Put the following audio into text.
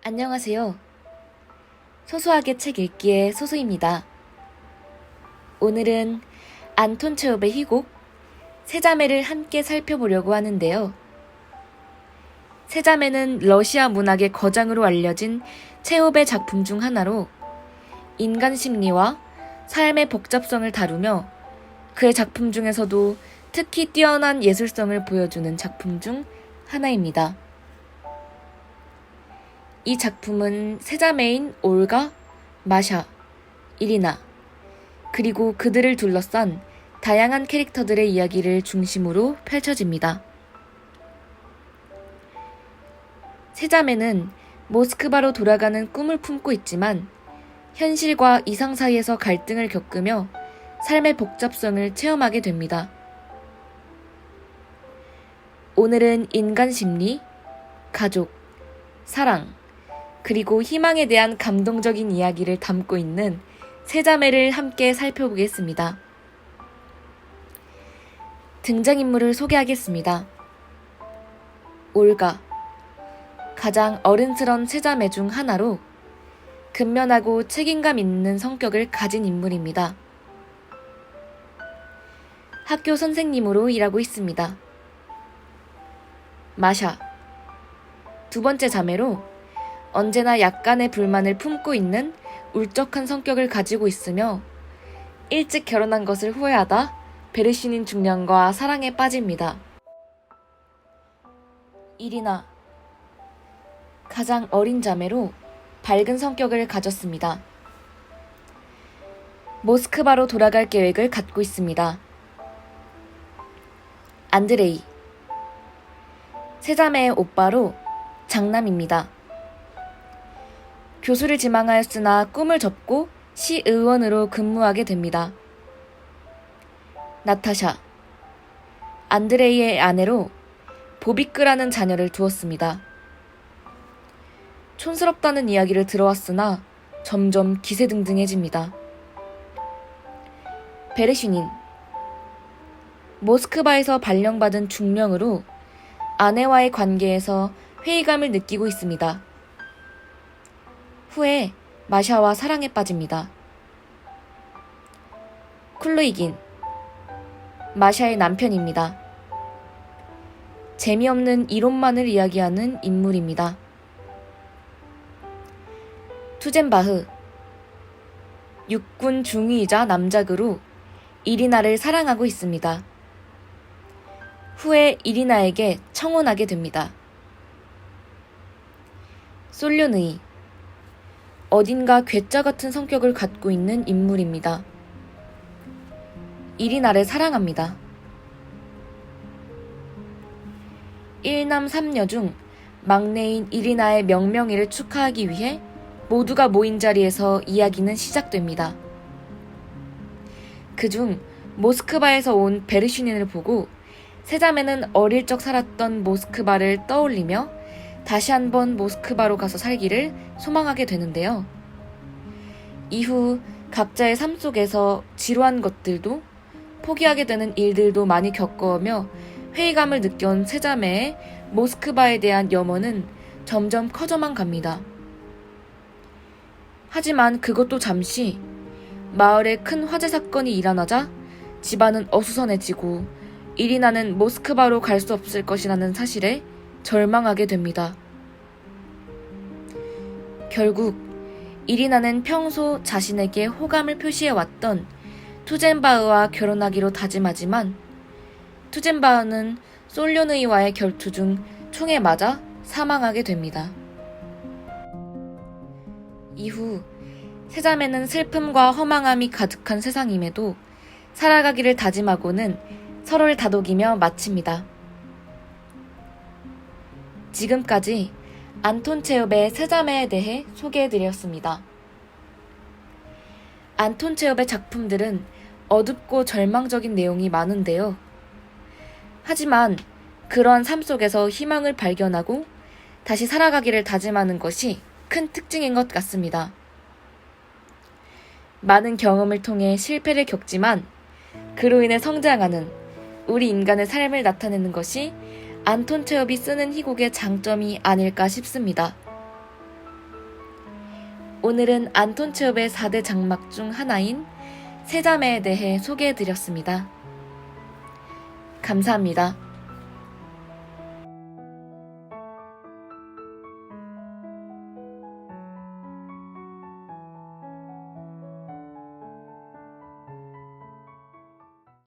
안녕하세요. 소소하게 책 읽기의 소소입니다. 오늘은 안톤 체홉의 희곡 세자매를 함께 살펴보려고 하는데요. 세자매는 러시아 문학의 거장으로 알려진 체홉의 작품 중 하나로 인간 심리와 삶의 복잡성을 다루며 그의 작품 중에서도 특히 뛰어난 예술성을 보여주는 작품 중 하나입니다. 이 작품은 세자매인 올가, 마샤, 이리나, 그리고 그들을 둘러싼 다양한 캐릭터들의 이야기를 중심으로 펼쳐집니다. 세자매는 모스크바로 돌아가는 꿈을 품고 있지만 현실과 이상 사이에서 갈등을 겪으며 삶의 복잡성을 체험하게 됩니다. 오늘은 인간 심리, 가족, 사랑, 그리고 희망에 대한 감동적인 이야기를 담고 있는 세자매를 함께 살펴보겠습니다. 등장인물을 소개하겠습니다. 올가, 가장 어른스런 세자매 중 하나로 근면하고 책임감 있는 성격을 가진 인물입니다. 학교 선생님으로 일하고 있습니다. 마샤, 두 번째 자매로 언제나 약간의 불만을 품고 있는 울적한 성격을 가지고 있으며 일찍 결혼한 것을 후회하다 베르시닌 중년과 사랑에 빠집니다. 이리나, 가장 어린 자매로 밝은 성격을 가졌습니다. 모스크바로 돌아갈 계획을 갖고 있습니다. 안드레이, 세자매의 오빠로 장남입니다. 교수를 지망하였으나 꿈을 접고 시의원으로 근무하게 됩니다. 나타샤, 안드레이의 아내로 보비크라는 자녀를 두었습니다. 촌스럽다는 이야기를 들어왔으나 점점 기세등등해집니다. 베르시닌, 모스크바에서 발령받은 중령으로 아내와의 관계에서 회의감을 느끼고 있습니다. 후에 마샤와 사랑에 빠집니다. 쿨루이긴, 마샤의 남편입니다. 재미없는 이론만을 이야기하는 인물입니다. 투젠바흐, 육군 중위이자 남작으로 이리나를 사랑하고 있습니다. 후에 이리나에게 청혼하게 됩니다. 솔료느이, 어딘가 괴짜 같은 성격을 갖고 있는 인물입니다. 이리나를 사랑합니다. 1남 3녀 중 막내인 이리나의 명명의를 축하하기 위해 모두가 모인 자리에서 이야기는 시작됩니다. 그중 모스크바에서 온 베르시닌을 보고 세자매는 어릴 적 살았던 모스크바를 떠올리며 다시 한번 모스크바로 가서 살기를 소망하게 되는데요. 이후 각자의 삶 속에서 지루한 것들도 포기하게 되는 일들도 많이 겪어오며 회의감을 느껴온 세자매의 모스크바에 대한 염원은 점점 커져만 갑니다. 하지만 그것도 잠시 마을에 큰 화재 사건이 일어나자 집안은 어수선해지고 이리나는 모스크바로 갈 수 없을 것이라는 사실에 절망하게 됩니다. 결국 이리나는 평소 자신에게 호감을 표시해왔던 투젠바흐와 결혼하기로 다짐하지만 투젠바흐는 솔료느이와의 결투 중 총에 맞아 사망하게 됩니다. 이후 세자매는 슬픔과 허망함이 가득한 세상임에도 살아가기를 다짐하고는 서로를 다독이며 마칩니다. 지금까지 안톤 체홉의 세자매에 대해 소개해드렸습니다. 안톤 체홉의 작품들은 어둡고 절망적인 내용이 많은데요. 하지만 그러한 삶 속에서 희망을 발견하고 다시 살아가기를 다짐하는 것이 큰 특징인 것 같습니다. 많은 경험을 통해 실패를 겪지만 그로 인해 성장하는 우리 인간의 삶을 나타내는 것이 안톤 체홉이 쓰는 희곡의 장점이 아닐까 싶습니다. 오늘은 안톤 체홉의 4대 장막 중 하나인 세자매에 대해 소개해드렸습니다. 감사합니다.